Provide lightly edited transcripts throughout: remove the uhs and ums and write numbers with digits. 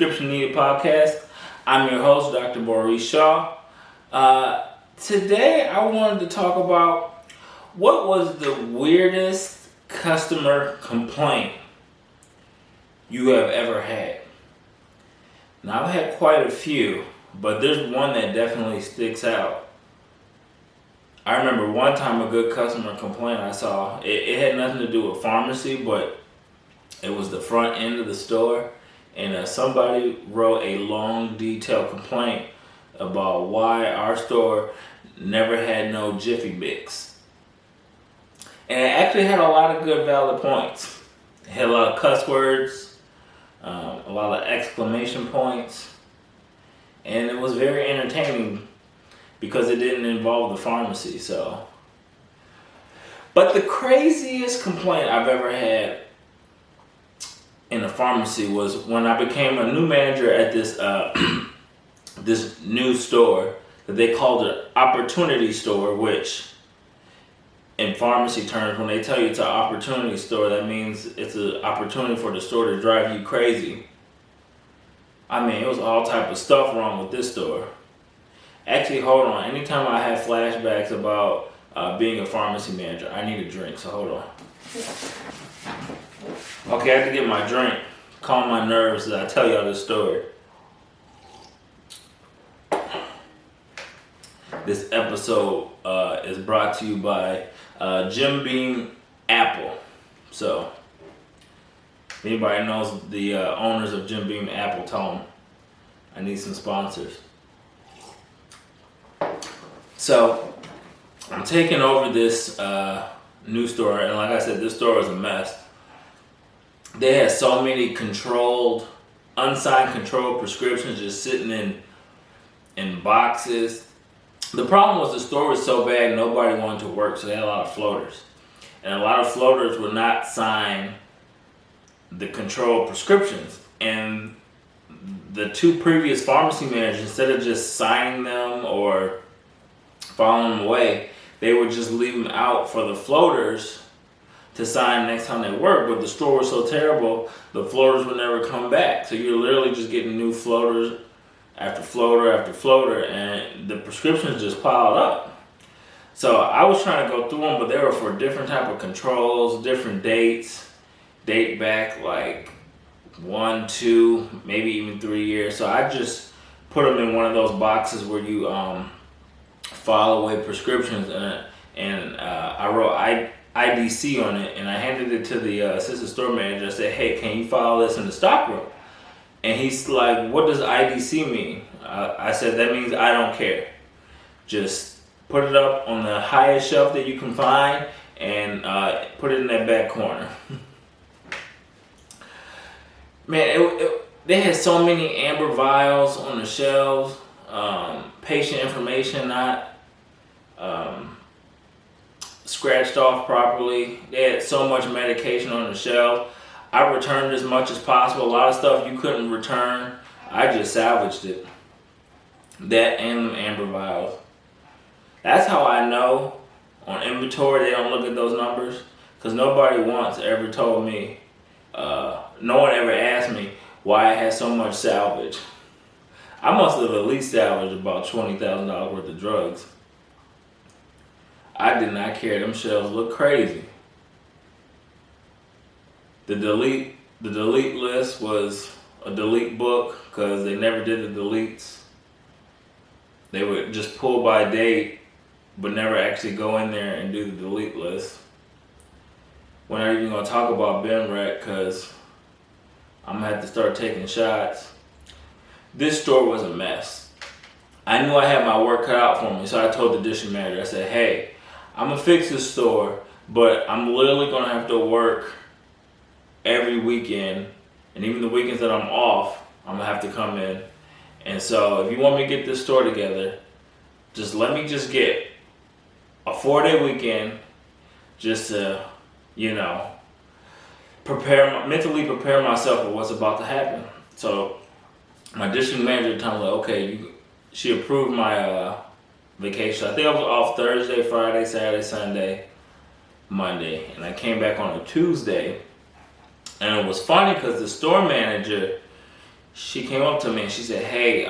Prescription Needed Podcast. I'm your host, Dr. Maurice Shaw. Today I wanted to talk about what was the weirdest customer complaint you have ever had. Now, I've had quite a few, but there's one that definitely sticks out. I remember one time a good customer complaint I saw. It had nothing to do with pharmacy, but it was the front end of the store, and somebody wrote a long, detailed complaint about why our store never had no Jiffy Mix. And it actually had a lot of good, valid points. It had a lot of cuss words, a lot of exclamation points, and it was very entertaining because it didn't involve the pharmacy. But the craziest complaint I've ever had in a pharmacy was when I became a new manager at this this new store that they called an opportunity store, which in pharmacy terms, when they tell you it's an opportunity store, that means it's an opportunity for the store to drive you crazy. I mean, it was all type of stuff wrong with this store. Actually, hold on. Anytime I have flashbacks about being a pharmacy manager, I need a drink, so hold on. Okay, I have to get my drink, calm my nerves as I tell y'all this story. This episode is brought to you by Jim Beam Apple. So, if anybody knows the owners of Jim Beam Apple, tell them I need some sponsors. So, I'm taking over this new store, and like I said, this store is a mess. They had so many unsigned controlled prescriptions just sitting in boxes. The problem was the store was so bad nobody wanted to work, so they had a lot of floaters. And a lot of floaters would not sign the controlled prescriptions. And the two previous pharmacy managers, instead of just signing them or filing them away, they would just leave them out for the floaters to sign next time they work. But the store was so terrible, the floaters would never come back. So you're literally just getting new floaters after floater after floater, and the prescriptions just piled up. So I was trying to go through them, but they were for different type of controls, different dates, date back like 1, 2, maybe even 3 years. So I just put them in one of those boxes where you file away prescriptions, and I wrote IDC on it, and I handed it to the assistant store manager. I said, hey, can you file this in the stock room? And he's like, what does IDC mean? I said, that means I don't care. Just put it up on the highest shelf that you can find, and put it in that back corner. Man, they had so many amber vials on the shelves, patient information not scratched off properly. They had so much medication on the shelf. I returned as much as possible. A lot of stuff you couldn't return, I just salvaged it. That and the amber vials. That's how I know on inventory they don't look at those numbers, because nobody once ever told me, no one ever asked me why I had so much salvage. I must have at least salvaged about $20,000 worth of drugs. I did not care. Them shelves look crazy. The delete list was a delete book because they never did the deletes. They would just pull by date, but never actually go in there and do the delete list. We're not even going to talk about Benrec because I'm going to have to start taking shots. This store was a mess. I knew I had my work cut out for me, so I told the district manager, I said, hey, I'm going to fix this store, but I'm literally going to have to work every weekend, and even the weekends that I'm off, I'm going to have to come in. And so if you want me to get this store together, just let me just get a 4-day weekend just to, mentally prepare myself for what's about to happen. So my district manager told me, okay, she approved my vacation. I think I was off Thursday, Friday, Saturday, Sunday, Monday, and I came back on a Tuesday. And it was funny because the store manager, she came up to me and she said, hey,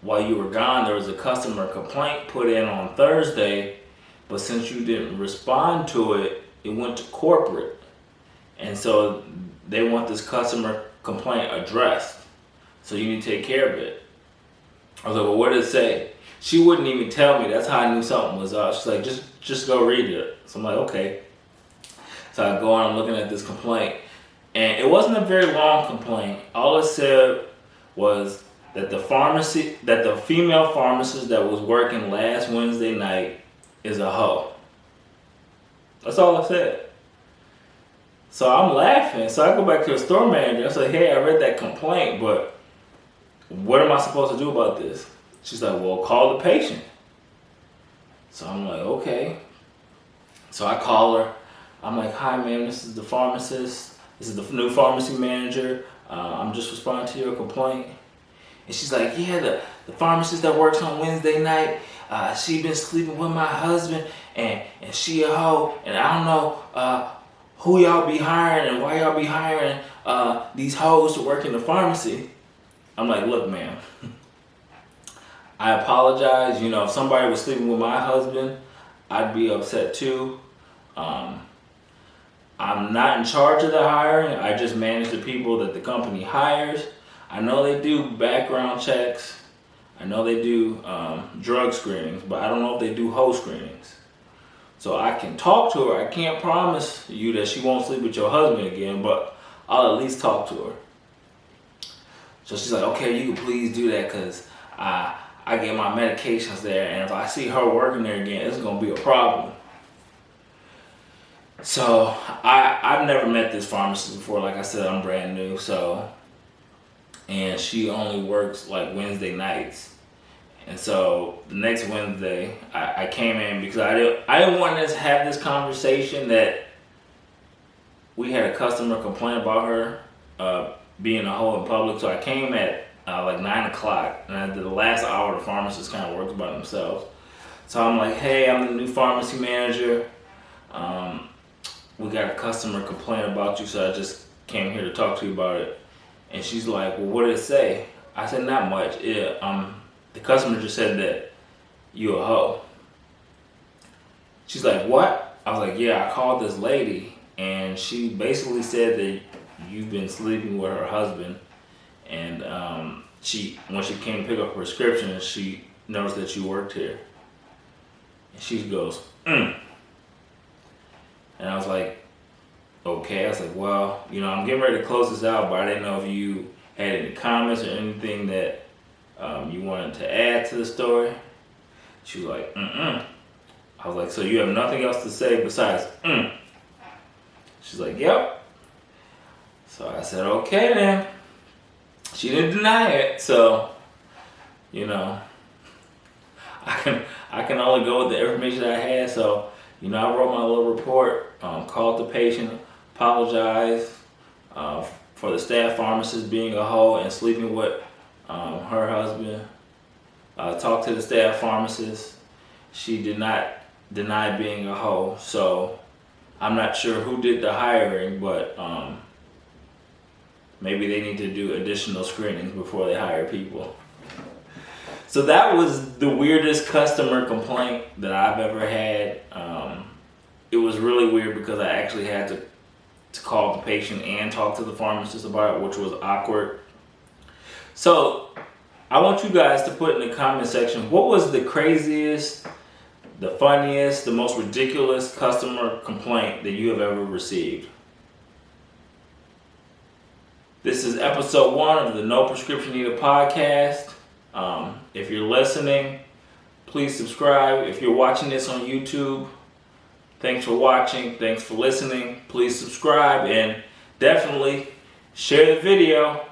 while you were gone, there was a customer complaint put in on Thursday, but since you didn't respond to it, it went to corporate. And so they want this customer complaint addressed. So you need to take care of it. I was like, well, what did it say? She wouldn't even tell me. That's how I knew something was up. She's like, just go read it. So I'm like, okay. So I go on, I'm looking at this complaint. And it wasn't a very long complaint. All it said was that the female pharmacist that was working last Wednesday night is a hoe. That's all it said. So I'm laughing. So I go back to the store manager. I say, hey, I read that complaint, but what am I supposed to do about this? She's like, well, call the patient. So I'm like, okay. So I call her. I'm like, hi, ma'am, this is the pharmacist. This is the new pharmacy manager. I'm just responding to your complaint. And she's like, yeah, the pharmacist that works on Wednesday night, she been sleeping with my husband, and she a hoe, and I don't know who y'all be hiring and why y'all be hiring these hoes to work in the pharmacy. I'm like, look, ma'am, I apologize. If somebody was sleeping with my husband, I'd be upset too. I'm not in charge of the hiring. I just manage the people that the company hires. I know they do background checks. I know they do drug screenings, but I don't know if they do hoe screenings. So I can talk to her. I can't promise you that she won't sleep with your husband again, but I'll at least talk to her. So she's like, okay, you can please do that because I get my medications there, and if I see her working there again, it's going to be a problem. So I've never met this pharmacist before. Like I said, I'm brand new. And she only works like Wednesday nights. And so the next Wednesday, I came in because I didn't want to have this conversation that we had a customer complain about her being a hoe in public. So I came at like 9 o'clock, and at the last hour, the pharmacist kind of works by themselves. So I'm like, hey, I'm the new pharmacy manager. We got a customer complaint about you, so I just came here to talk to you about it. And she's like, well, what did it say? I said, not much. The customer just said that you a hoe. She's like, what? I was like, yeah, I called this lady, and she basically said that you've been sleeping with her husband. And when she came to pick up her prescription, she noticed that you worked here. And she goes, And I was like, okay. I was like, well, I'm getting ready to close this out, but I didn't know if you had any comments or anything that you wanted to add to the story. She was like, I was like, so you have nothing else to say besides, She's like, yep. So I said, okay then. She didn't deny it, so, I can only go with the information that I had. So, I wrote my little report, called the patient, apologized for the staff pharmacist being a hoe and sleeping with her husband. Talked to the staff pharmacist. She did not deny being a hoe. So I'm not sure who did the hiring, but maybe they need to do additional screenings before they hire people. So that was the weirdest customer complaint that I've ever had. It was really weird because I actually had to call the patient and talk to the pharmacist about it, which was awkward. So I want you guys to put in the comment section, what was the craziest, the funniest, the most ridiculous customer complaint that you have ever received? This is episode 1 of the No Prescription Needed podcast. If you're listening, please subscribe. If you're watching this on YouTube, thanks for watching. Thanks for listening. Please subscribe and definitely share the video.